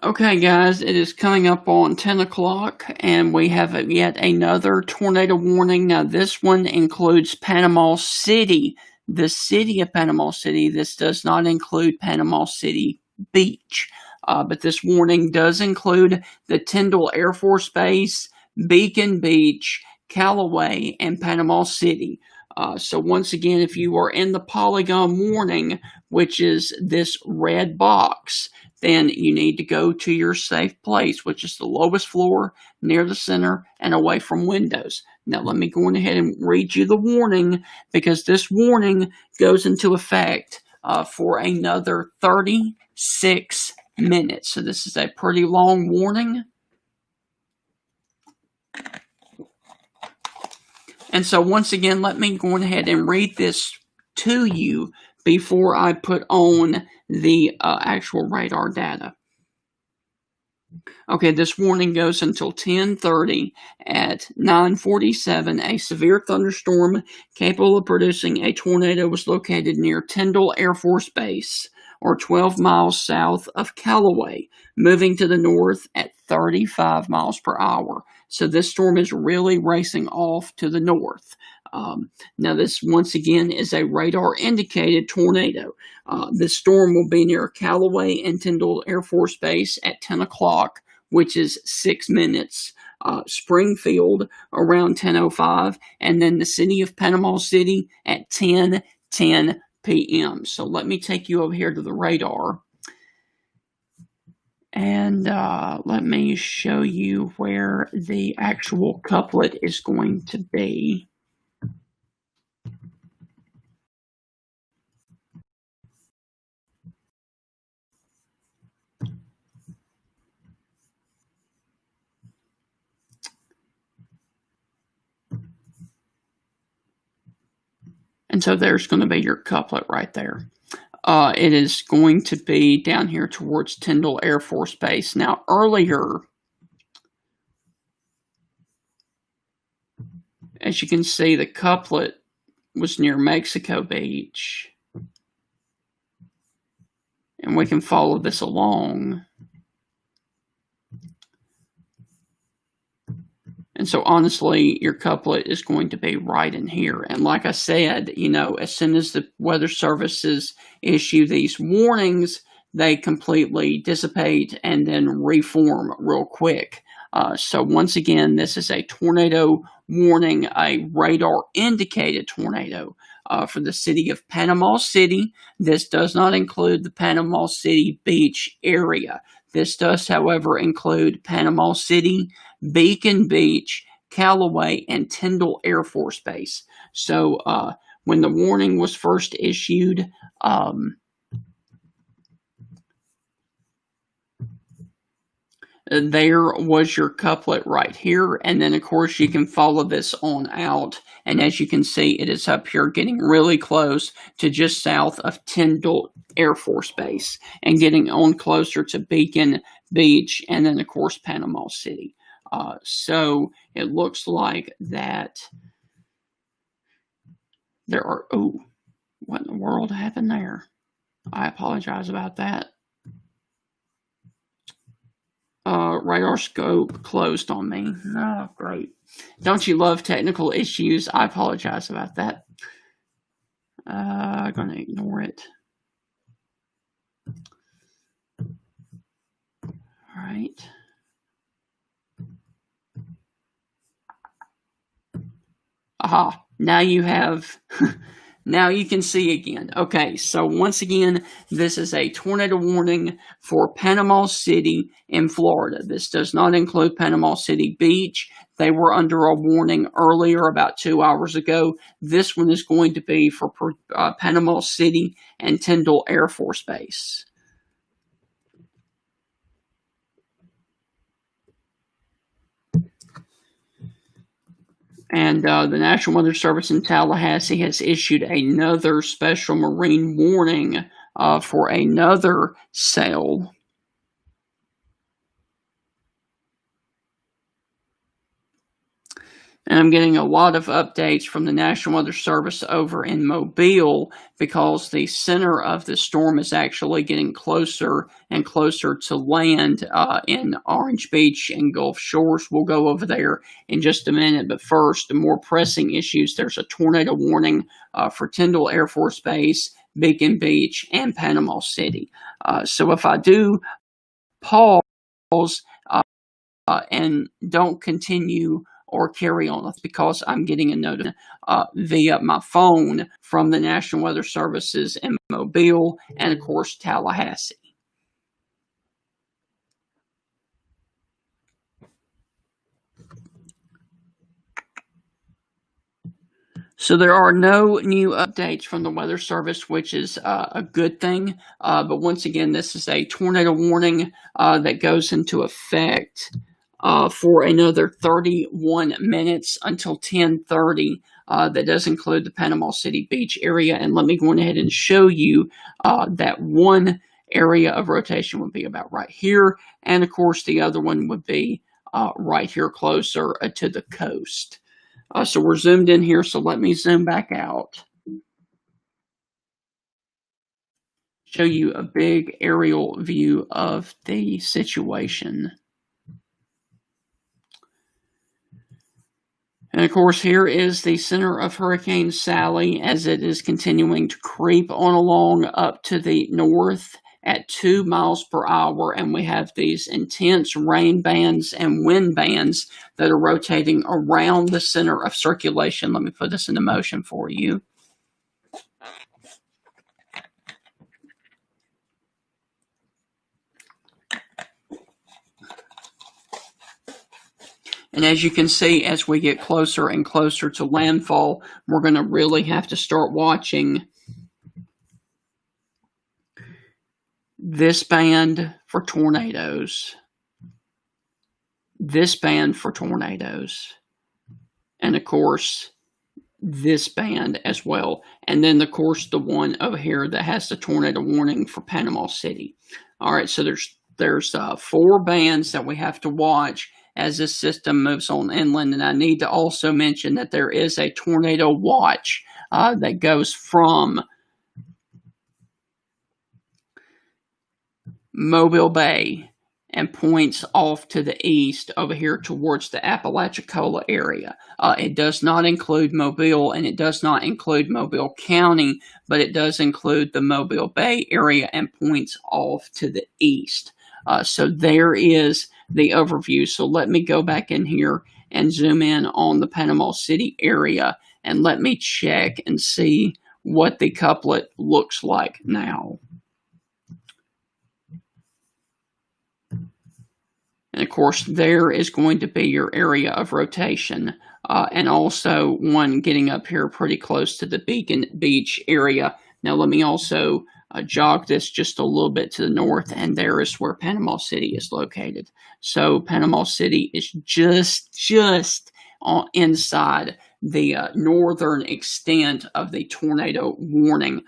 Okay, guys, it is coming up on 10 o'clock, and we have yet another tornado warning. Now, this one includes Panama City, the city of Panama City. This does not include Panama City Beach, but this warning does include the Tyndall Air Force Base, Beacon Beach, Callaway, and Panama City. So once again, if you are in the polygon warning, which is this red box, then you need to go to your safe place, which is the lowest floor, near the center, and away from windows. Now, let me go ahead and read you the warning, because this warning goes into effect for another 36 minutes. So this is a pretty long warning. And so once again, let me go ahead and read this to you before I put on the actual radar data. Okay, this warning goes until 10:30. At 9:47, a severe thunderstorm capable of producing a tornado was located near Tyndall Air Force Base, or 12 miles south of Callaway, moving to the north at 35 miles per hour. So this storm is really racing off to the north. Now, this once again is a radar-indicated tornado. This storm will be near Callaway and Tyndall Air Force Base at 10 o'clock, which is 6 minutes. Springfield around 10:05, and then the city of Panama City at 10:10 p.m. So let me take you over here to the radar. And let me show you where the actual couplet is going to be. And so there's going to be your couplet right there. It is going to be down here towards Tyndall Air Force Base. Now, earlier, as you can see, the couplet was near Mexico Beach. And we can follow this along. And so, honestly, your couplet is going to be right in here. And like I said, you know, as soon as the weather services issue these warnings, they completely dissipate and then reform real quick. So once again, this is a tornado warning, a radar-indicated tornado for the city of Panama City. This does not include the Panama City Beach area. This does, however, include Panama City, Beacon Beach, Callaway, and Tyndall Air Force Base. So when the warning was first issued, there was your couplet right here. And then, of course, you can follow this on out. And as you can see, it is up here getting really close to just south of Tyndall Air Force Base and getting on closer to Beacon Beach and then, of course, Panama City. So it looks like that there are, oh, what in the world happened there? I apologize about that. Radar scope closed on me. Oh, great. Don't you love technical issues? I apologize about that. I'm going to ignore it. All right. Aha, now you have, now you can see again. Okay, so once again, this is a tornado warning for Panama City in Florida. This does not include Panama City Beach. They were under a warning earlier, about 2 hours ago. This one is going to be for Panama City and Tyndall Air Force Base. And the National Weather Service in Tallahassee has issued another special marine warning for another sail. And I'm getting a lot of updates from the National Weather Service over in Mobile because the center of the storm is actually getting closer and closer to land in Orange Beach and Gulf Shores. We'll go over there in just a minute. But first, the more pressing issues, there's a tornado warning for Tyndall Air Force Base, Beacon Beach, and Panama City. So if I do pause and don't continue or carry on, because I'm getting a note via my phone from the National Weather Services in Mobile and, of course, Tallahassee. So there are no new updates from the Weather Service, which is a good thing. But once again, this is a tornado warning that goes into effect for another 31 minutes until 10:30. That does include the Panama City Beach area. And let me go ahead and show you that one area of rotation would be about right here. And of course, the other one would be right here closer to the coast. So we're zoomed in here, so let me zoom back out. Show you a big aerial view of the situation. And of course, here is the center of Hurricane Sally as it is continuing to creep on along up to the north at 2 miles per hour, and we have these intense rain bands and wind bands that are rotating around the center of circulation. Let me put this into motion for you. And as you can see, as we get closer and closer to landfall, we're going to really have to start watching this band for tornadoes, this band for tornadoes, and of course, this band as well. And then, of course, the one over here that has the tornado warning for Panama City. All right, so there's 4 bands that we have to watch as this system moves on inland. And I need to also mention that there is a tornado watch that goes from Mobile Bay and points off to the east over here towards the Apalachicola area. It does not include Mobile, and it does not include Mobile County, but it does include the Mobile Bay area and points off to the east. So there is the overview. So let me go back in here and zoom in on the Panama City area, and let me check and see what the couplet looks like now. And of course, there is going to be your area of rotation, and also one getting up here pretty close to the Beacon Beach area. Now, let me also jog this just a little bit to the north, and there is where Panama City is located. So Panama City is just inside the northern extent of the tornado warning.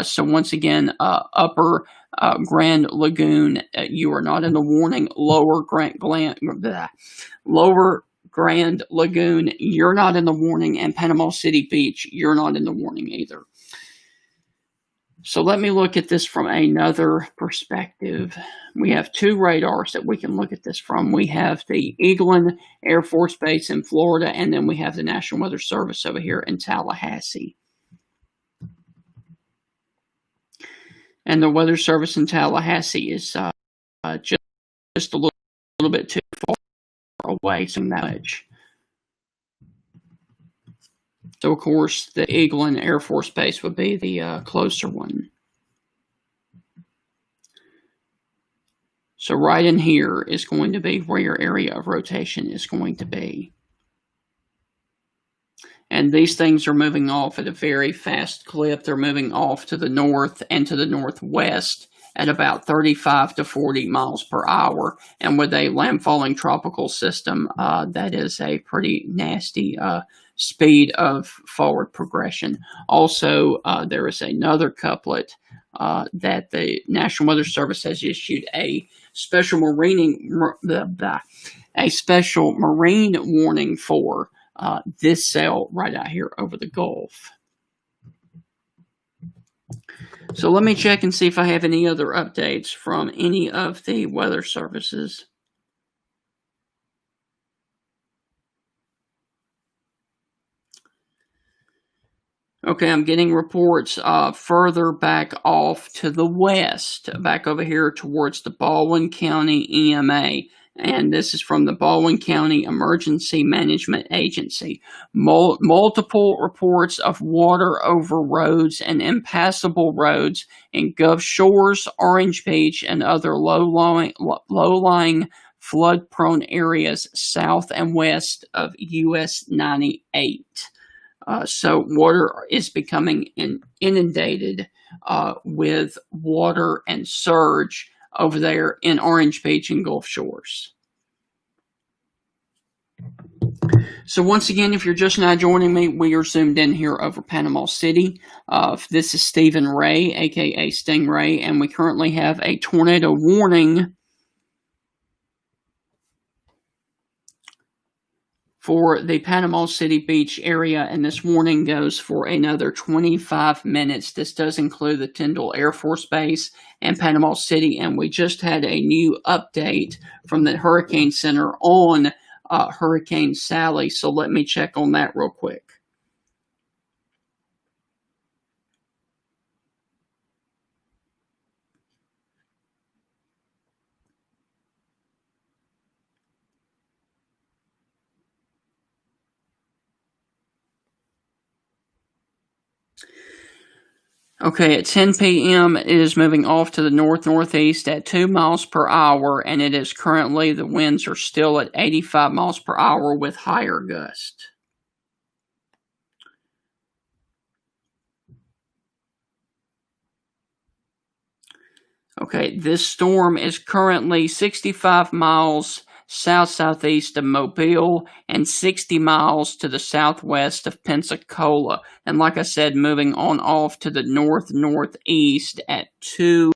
So once again, upper Grand Lagoon, you are not in the warning. Lower Grand Lagoon, you're not in the warning. And Panama City Beach, you're not in the warning either. So let me look at this from another perspective. We have 2 radars that we can look at this from. We have the Eglin Air Force Base in Florida, and then we have the National Weather Service over here in Tallahassee. And the Weather Service in Tallahassee is just a little bit too far away from that much. So, of course, the Eglin Air Force Base would be the closer one. So right in here is going to be where your area of rotation is going to be. And these things are moving off at a very fast clip. They're moving off to the north and to the northwest at about 35 to 40 miles per hour. And with a landfalling tropical system, that is a pretty nasty speed of forward progression. Also, there is another couplet that the National Weather Service has issued a special marine warning for. this cell right out here over the Gulf. So let me check and see if I have any other updates from any of the weather services. Okay, I'm getting reports further back off to the west, back over here towards the Baldwin County EMA. And this is from the Baldwin County Emergency Management Agency. Multiple reports of water over roads and impassable roads in Gulf Shores, Orange Beach, and other low-lying flood-prone areas south and west of US 98. So water is becoming inundated with water and surge over there in Orange Beach and Gulf Shores. So once again, if you're just now joining me, we are zoomed in here over Panama City. This is Stephen Ray, aka Stingray, and we currently have a tornado warning for the Panama City Beach area, and this warning goes for another 25 minutes. This does include the Tyndall Air Force Base and Panama City, and we just had a new update from the Hurricane Center on Hurricane Sally, so let me check on that real quick. Okay, at 10 p.m., it is moving off to the north-northeast at 2 miles per hour, and it is currently, the winds are still at 85 miles per hour with higher gusts. Okay, this storm is currently 65 miles south-southeast of Mobile and 60 miles to the southwest of Pensacola. And like I said, moving on off to the north-northeast at 2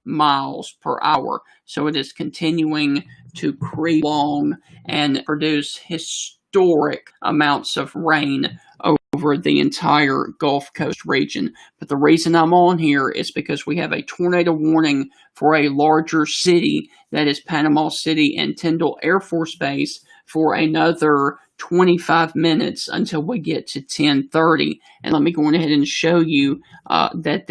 miles per hour. So it is continuing to creep along and produce historic amounts of rain over the entire Gulf Coast region. But the reason I'm on here is because we have a tornado warning for a larger city, that is Panama City and Tyndall Air Force Base, for another 25 minutes until we get to 10:30. And let me go ahead and show you that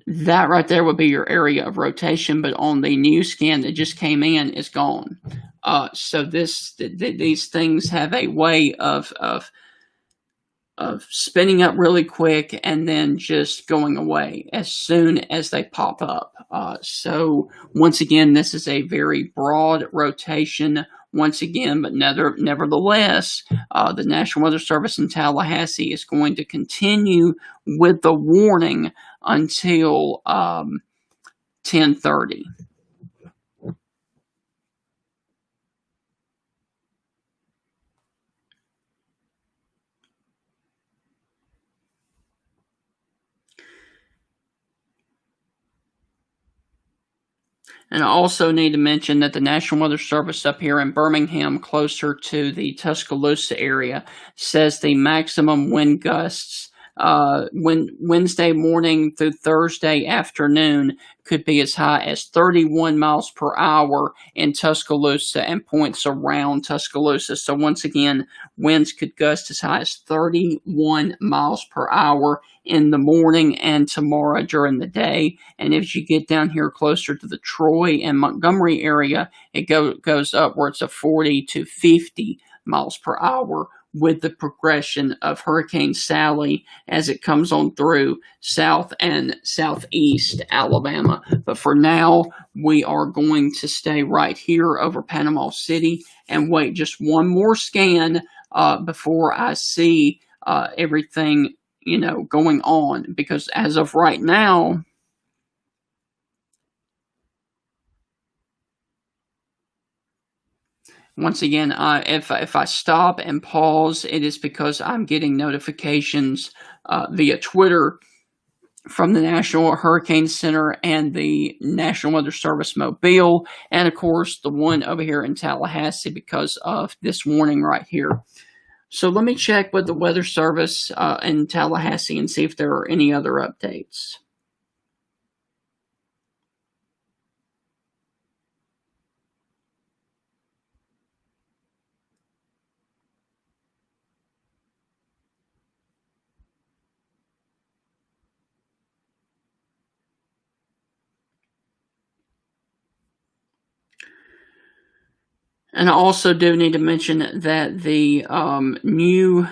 that right there would be your area of rotation, but on the news scan that just came in, is gone. So these things have a way of spinning up really quick and then just going away as soon as they pop up. So once again, this is a very broad rotation. Once again, but nevertheless, the National Weather Service in Tallahassee is going to continue with the warning until 10:30. And I also need to mention that the National Weather Service up here in Birmingham, closer to the Tuscaloosa area, says the maximum wind gusts Wednesday morning through Thursday afternoon could be as high as 31 miles per hour in Tuscaloosa and points around Tuscaloosa. So once again, winds could gust as high as 31 miles per hour in the morning and tomorrow during the day. And if you get down here closer to the Troy and Montgomery area, it goes upwards of 40 to 50 miles per hour, with the progression of Hurricane Sally as it comes on through south and southeast Alabama. But for now, we are going to stay right here over Panama City and wait just one more scan before I see everything, going on. Because as of right now, once again, if I stop and pause, it is because I'm getting notifications via Twitter from the National Hurricane Center and the National Weather Service Mobile, and of course the one over here in Tallahassee because of this warning right here. So let me check with the Weather Service in Tallahassee and see if there are any other updates. And I also do need to mention that the new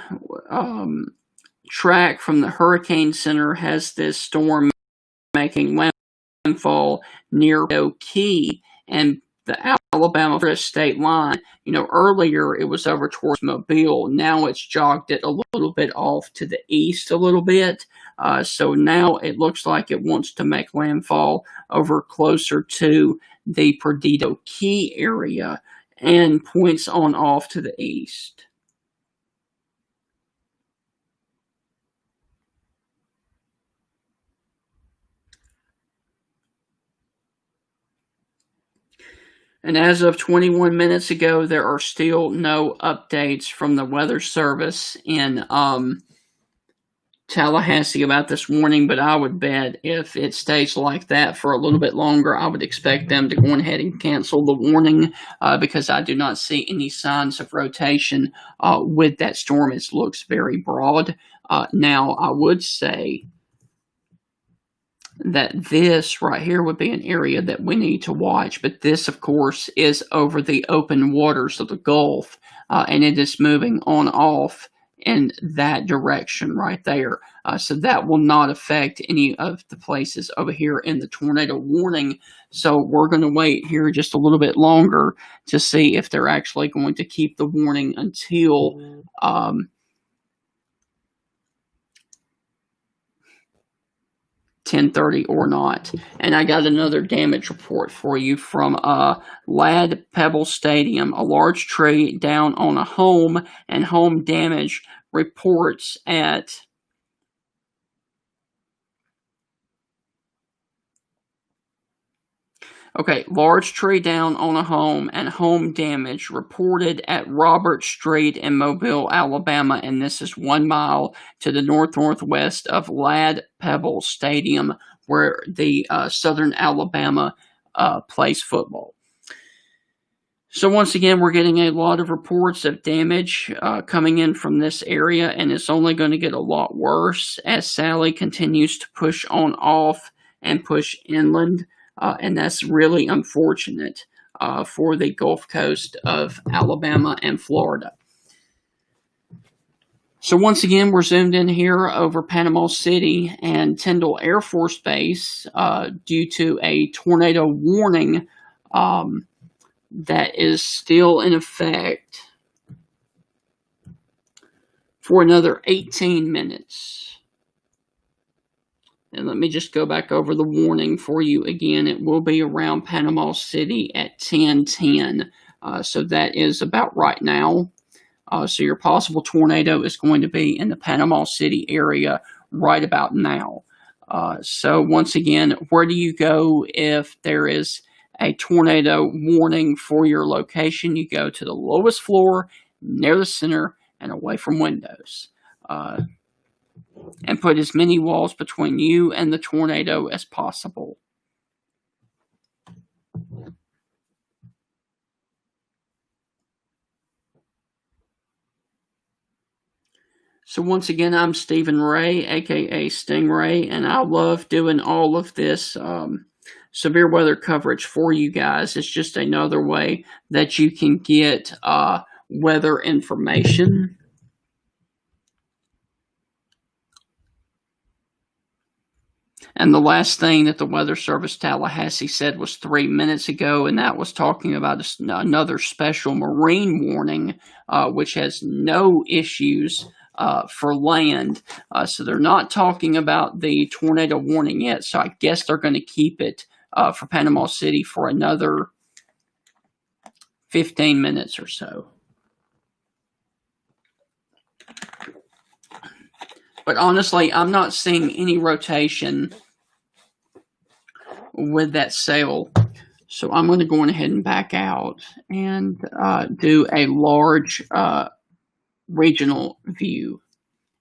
track from the Hurricane Center has this storm making landfall near Key and the Alabama state line. You know, earlier it was over towards Mobile. Now it's jogged it a little bit off to the east a little bit. So now it looks like it wants to make landfall over closer to the Perdido Key area and points on off to the east. And as of 21 minutes ago, there are still no updates from the Weather Service in Tallahassee about this warning, but I would bet if it stays like that for a little bit longer, I would expect them to go ahead and cancel the warning because I do not see any signs of rotation with that storm. It looks very broad. Now, I would say that this right here would be an area that we need to watch, but this, of course, is over the open waters of the Gulf, and it is moving on off in that direction right there. So that will not affect any of the places over here in the tornado warning. So we're going to wait here just a little bit longer to see if they're actually going to keep the warning until 10:30 or not. And I got another damage report for you from Ladd Pebble Stadium. A large tree down on a home, and home damage reports at large tree down on a home and home damage reported at Robert Street in Mobile, Alabama, and this is 1 mile to the northwest of Ladd Pebble Stadium, where the Southern Alabama plays football. So once again, we're getting a lot of reports of damage coming in from this area, and it's only going to get a lot worse as Sally continues to push on off and push inland. And that's really unfortunate for the Gulf Coast of Alabama and Florida. So once again, we're zoomed in here over Panama City and Tyndall Air Force Base due to a tornado warning that is still in effect for another 18 minutes. And let me just go back over the warning for you again. It will be around Panama City at 10:10. So that is about right now. So your possible tornado is going to be in the Panama City area right about now. So once again, where do you go if there is a tornado warning for your location? You go to the lowest floor, near the center, and away from windows. And put as many walls between you and the tornado as possible. So once again, I'm Stephen Ray, aka Stingray, and I love doing all of this severe weather coverage for you guys. It's just another way that you can get weather information. And the last thing that the Weather Service Tallahassee said was 3 minutes ago, and that was talking about another special marine warning, which has no issues for land. So they're not talking about the tornado warning yet, so I guess they're going to keep it for Panama City for another 15 minutes or so. But honestly, I'm not seeing any rotation with that sail. So I'm going to go on ahead and back out and do a large regional view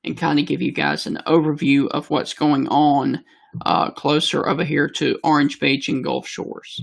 and kind of give you guys an overview of what's going on closer over here to Orange Beach and Gulf Shores.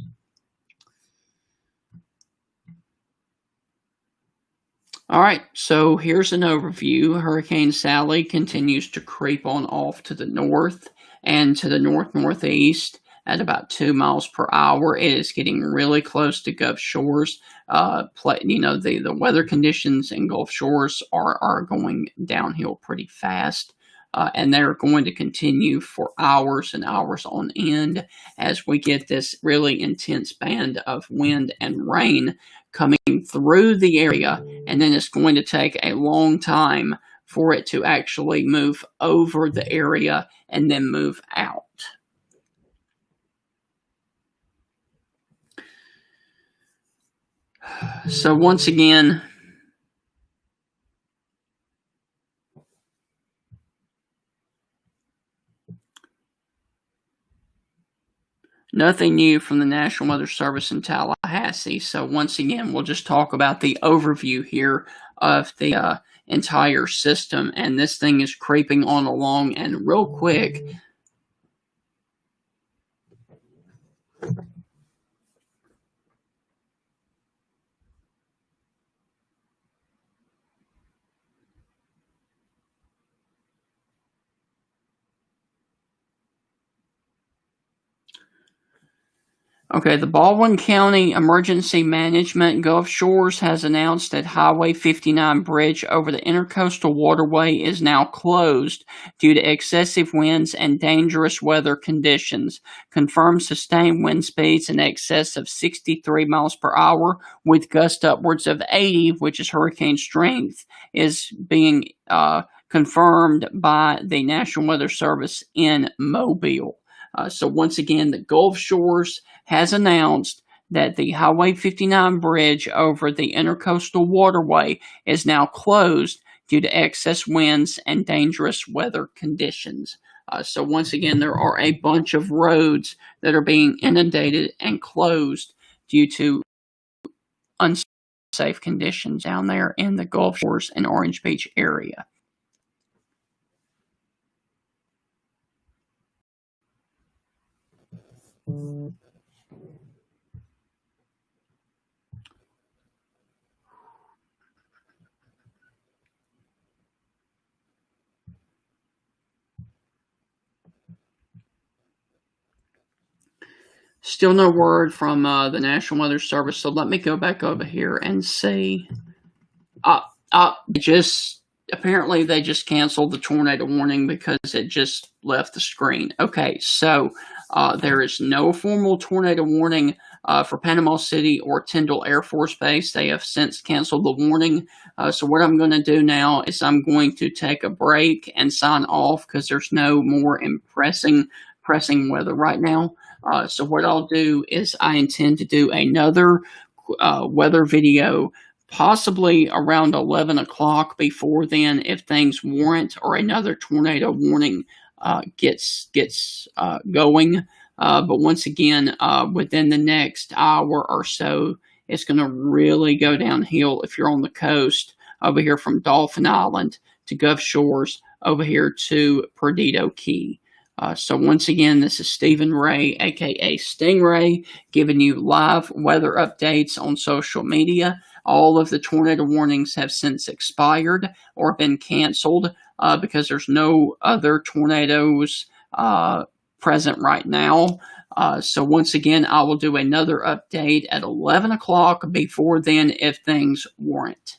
All right, so here's an overview. Hurricane Sally continues to creep on off to the north and to the north-northeast at about 2 miles per hour. It is getting really close to Gulf Shores. The weather conditions in Gulf Shores are going downhill pretty fast. And they're going to continue for hours and hours on end as we get this really intense band of wind and rain coming through the area, and then it's going to take a long time for it to actually move over the area and then move out. So once again, nothing new from the National Weather Service in Tallahassee. So once again, we'll just talk about the overview here of the entire system. And this thing is creeping on along, and real quick, okay, the Baldwin County Emergency Management Gulf Shores has announced that Highway 59 bridge over the Intercoastal Waterway is now closed due to excessive winds and dangerous weather conditions. Confirmed sustained wind speeds in excess of 63 miles per hour with gusts upwards of 80, which is hurricane strength, is being confirmed by the National Weather Service in Mobile. So once again, the Gulf Shores has announced that the Highway 59 bridge over the Intercoastal Waterway is now closed due to excess winds and dangerous weather conditions. So once again, there are a bunch of roads that are being inundated and closed due to unsafe conditions down there in the Gulf Shores and Orange Beach area. Still no word from the National Weather Service, so let me go back over here and see. Apparently they just canceled the tornado warning because it just left the screen. Okay, so there is no formal tornado warning for Panama City or Tyndall Air Force Base. They have since canceled the warning. So what I'm going to do now is I'm going to take a break and sign off because there's no more pressing weather right now. So what I'll do is I intend to do another weather video possibly around 11 o'clock before then if things warrant or another tornado warning gets going. But once again, within the next hour or so, it's going to really go downhill if you're on the coast over here from Dolphin Island to Gulf Shores over here to Perdido Key. So once again, this is Stephen Ray, aka Stingray, giving you live weather updates on social media. All of the tornado warnings have since expired or been canceled because there's no other tornadoes present right now. So once again, I will do another update at 11 o'clock before then if things warrant.